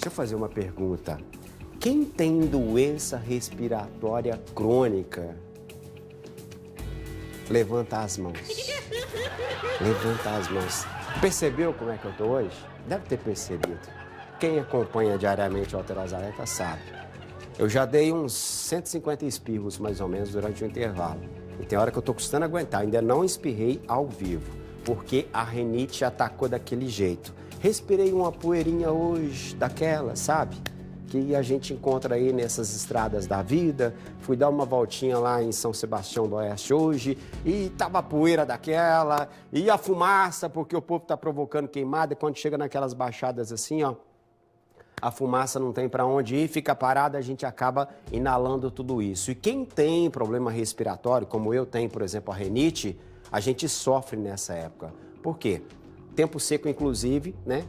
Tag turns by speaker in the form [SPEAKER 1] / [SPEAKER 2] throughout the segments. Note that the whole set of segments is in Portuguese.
[SPEAKER 1] Deixa eu fazer uma pergunta. Quem tem doença respiratória crônica? Levanta as mãos. Levanta as mãos. Percebeu como é que eu tô hoje? Deve ter percebido. Quem acompanha diariamente o Alterosa Alerta sabe. Eu já dei uns 150 espirros, mais ou menos, durante o intervalo. E tem hora que eu tô custando aguentar. Ainda não espirrei ao vivo, porque a rinite atacou daquele jeito. Respirei uma poeirinha hoje, daquela, sabe? Que a gente encontra aí nessas estradas da vida. Fui dar uma voltinha lá em São Sebastião do Oeste hoje e tava a poeira daquela, e a fumaça, porque o povo tá provocando queimada, e quando chega naquelas baixadas assim, ó, a fumaça não tem para onde ir, fica parada, a gente acaba inalando tudo isso. E quem tem problema respiratório, como eu tenho, por exemplo, a rinite, a gente sofre nessa época. Por quê? Tempo seco, inclusive, né?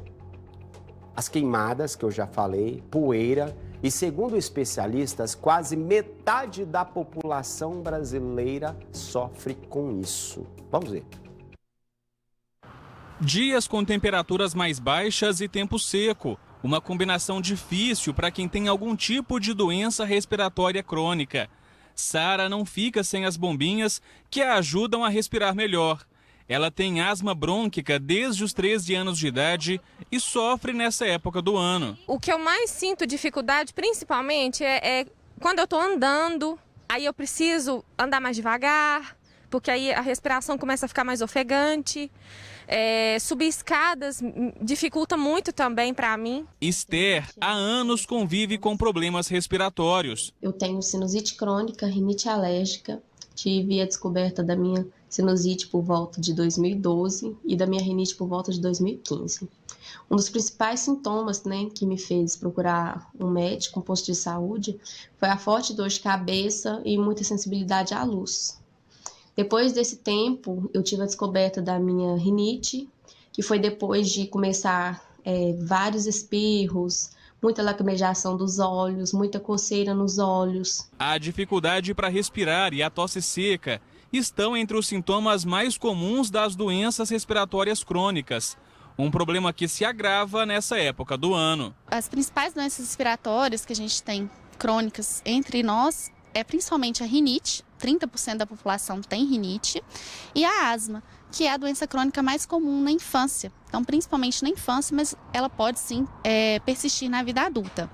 [SPEAKER 1] As queimadas, que eu já falei, poeira. E segundo especialistas, quase metade da população brasileira sofre com isso. Vamos ver.
[SPEAKER 2] Dias com temperaturas mais baixas e tempo seco. Uma combinação difícil para quem tem algum tipo de doença respiratória crônica. Sara não fica sem as bombinhas que a ajudam a respirar melhor. Ela tem asma brônquica desde os 13 anos de idade e sofre nessa época do ano.
[SPEAKER 3] O que eu mais sinto dificuldade, principalmente, é quando eu estou andando, aí eu preciso andar mais devagar, porque aí a respiração começa a ficar mais ofegante. Subir escadas dificulta muito também para mim.
[SPEAKER 2] Esther, há anos convive com problemas respiratórios.
[SPEAKER 4] Eu tenho sinusite crônica, rinite alérgica. Tive a descoberta da minha sinusite por volta de 2012 e da minha rinite por volta de 2015. Um dos principais sintomas, né, que me fez procurar um médico, um posto de saúde, foi a forte dor de cabeça e muita sensibilidade à luz. Depois desse tempo, eu tive a descoberta da minha rinite, que foi depois de começar vários espirros, muita lacrimejação dos olhos, muita coceira nos olhos.
[SPEAKER 2] A dificuldade para respirar e a tosse seca estão entre os sintomas mais comuns das doenças respiratórias crônicas. Um problema que se agrava nessa época do ano.
[SPEAKER 5] As principais doenças respiratórias que a gente tem crônicas entre nós é principalmente a rinite, 30% da população tem rinite, e a asma, que é a doença crônica mais comum na infância. Então, principalmente na infância, mas ela pode sim persistir na vida adulta.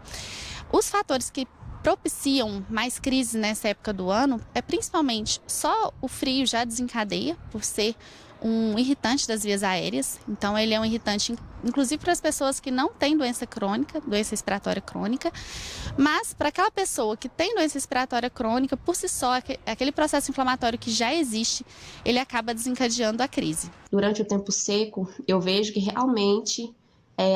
[SPEAKER 5] Os fatores que propiciam mais crise nessa época do ano é principalmente só o frio já desencadeia, por ser um irritante das vias aéreas. Então, ele é um irritante, inclusive para as pessoas que não têm doença crônica, doença respiratória crônica. Mas, para aquela pessoa que tem doença respiratória crônica, por si só, aquele processo inflamatório que já existe, ele acaba desencadeando a crise.
[SPEAKER 4] Durante o tempo seco, eu vejo que realmente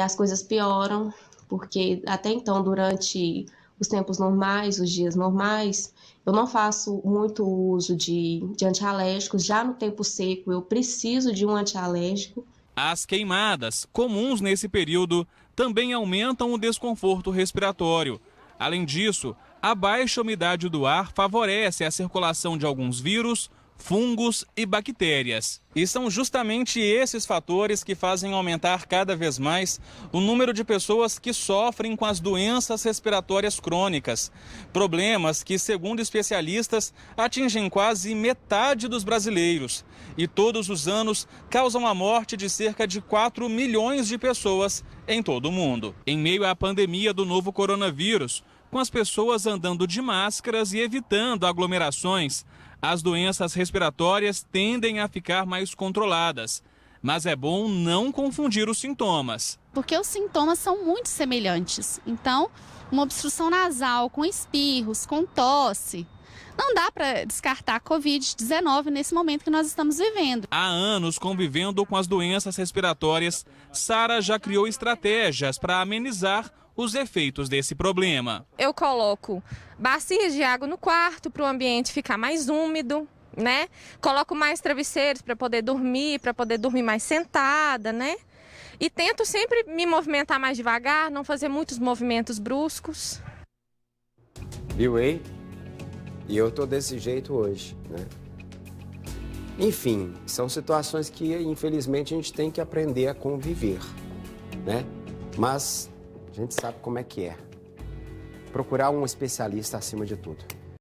[SPEAKER 4] as coisas pioram, porque até então, durante os tempos normais, os dias normais, eu não faço muito uso de antialérgicos. Já no tempo seco, eu preciso de um antialérgico.
[SPEAKER 2] As queimadas, comuns nesse período, também aumentam o desconforto respiratório. Além disso, a baixa umidade do ar favorece a circulação de alguns vírus, fungos e bactérias. E são justamente esses fatores que fazem aumentar cada vez mais o número de pessoas que sofrem com as doenças respiratórias crônicas. Problemas que, segundo especialistas, atingem quase metade dos brasileiros e todos os anos causam a morte de cerca de 4 milhões de pessoas em todo o mundo. Em meio à pandemia do novo coronavírus, com as pessoas andando de máscaras e evitando aglomerações, as doenças respiratórias tendem a ficar mais controladas, mas é bom não confundir os sintomas.
[SPEAKER 5] Porque os sintomas são muito semelhantes. Então, uma obstrução nasal com espirros, com tosse, não dá para descartar a Covid-19 nesse momento que nós estamos vivendo.
[SPEAKER 2] Há anos convivendo com as doenças respiratórias, Sara já criou estratégias para amenizar os efeitos desse problema.
[SPEAKER 3] Eu coloco bacias de água no quarto para o ambiente ficar mais úmido, né? Coloco mais travesseiros para poder dormir mais sentada, né? E tento sempre me movimentar mais devagar, não fazer muitos movimentos bruscos.
[SPEAKER 1] Viu aí? E eu tô desse jeito hoje, né? Enfim, são situações que, infelizmente, a gente tem que aprender a conviver, né? Mas A gente sabe como é que é. Procurar um especialista acima de tudo.